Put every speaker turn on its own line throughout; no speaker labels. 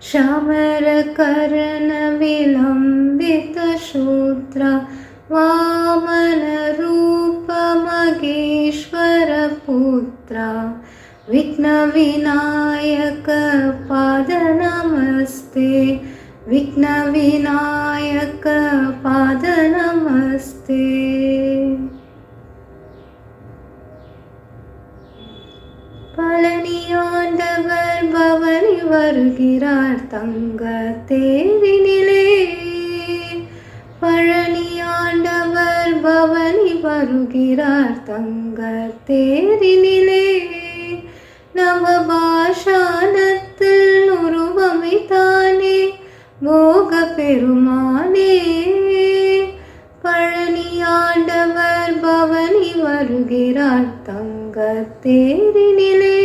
श्यामरकर्णविलम्बितशूद्रा वामनरूपमगेश्वरपुत्रा विघ्नविनायकपादनमस्ते विघ्नविनायकपादनमस्ते। பழனியாண்டவர் பவனி வருகிறார் தங்க தேரினிலே பழனியாண்டவர் பவனி வருகிறார் தங்க தேரினிலே நவபாஷாணத்தில் உருவமைத்தானே போக பெருமானே பழனியாண்டவர் பவனி வருகிறார் தங்க தேரினிலே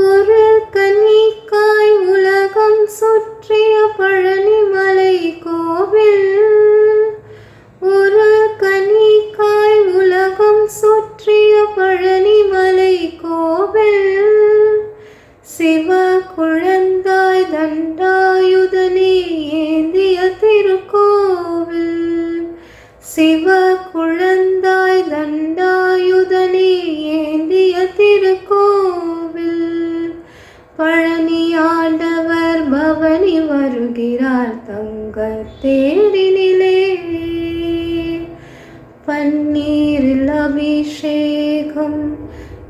ஒரு கன்னிக்காய் உலகம் சுற்றிய பழனிமலை கோவில் ஒரு கன்னிக்காய் உலகம் சுற்றிய பழனிமலை கோவில் சிவ குழந்தாய் தண்டாயுதனே ஏந்திய திருக்கோவில் சிவ குழந்தாய் தண்டாயுதனே ஏந்திய திருக்கோவில் பழனியாண்டவர் பவனி வருகிறார் தங்க தேரினிலே பன்னீரில் அபிஷேகம்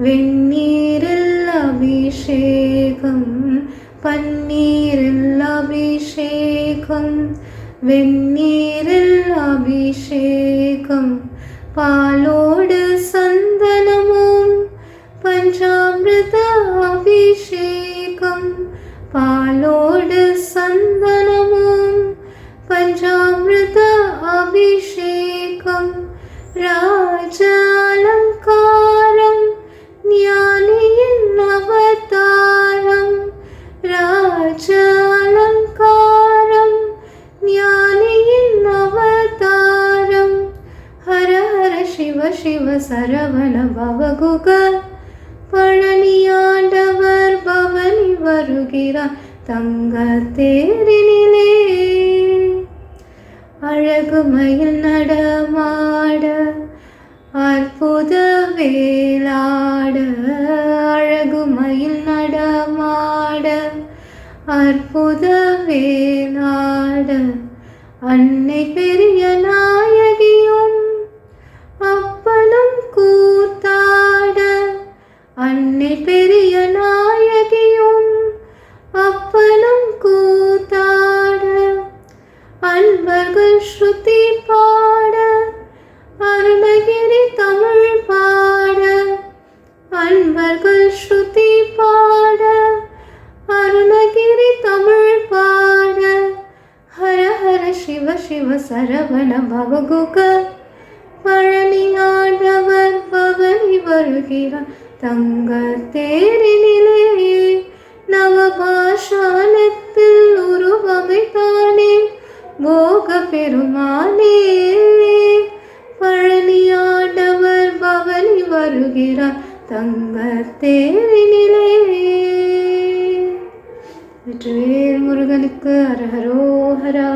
வெந்நீரில் அபிஷேகம் பன்னீரில் அபிஷேகம் வெந்நீரில் அபிஷேகம் பாலோடு சந்தனமும் பஞ்சாமிர்த அபிஷேகம் பாலோடு சந்தனமும் பஞ்சாமிர்த அபிஷேகம் ராஜ அலங்காரம் ஞானியின் அவதாரம் ராஜ அலங்காரம் ஞானியின் அவதாரம் ஹர ஹர சிவ சிவ சரவண பவகுக பழனியாண்டவர் பவனி வருகிறார் தங்க தேரினிலே அழகுமயில் நடமாட அற்புத வேலாட அழகுமயில் நடமாட அற்புத வேலாட அன்னை பெரிய நாயகியும் அப்பனும் கூத்தாட அன்னை பெரிய நாயகியும் அப்பனும் கூத்தாட அன்பர்கள் ஸ்ருதி பாட அருணகிரி தமிழ் பாட அன்பர்கள் ஸ்ருதி பாட அருணகிரி தமிழ் பாட ஹர ஹர சிவ சிவ சரவண பவகுக பழனியாண்டவர் பவனி வருகிறார் தங்க தேரினிலே நவபாஷாணத்தில் உருவமைத்தானே போக பெருமானே பழனியாண்டவர் பவனி வருகிறார் தங்க தேரினிலே வெற்றிவேல் முருகனுக்கு அரஹரோஹரா.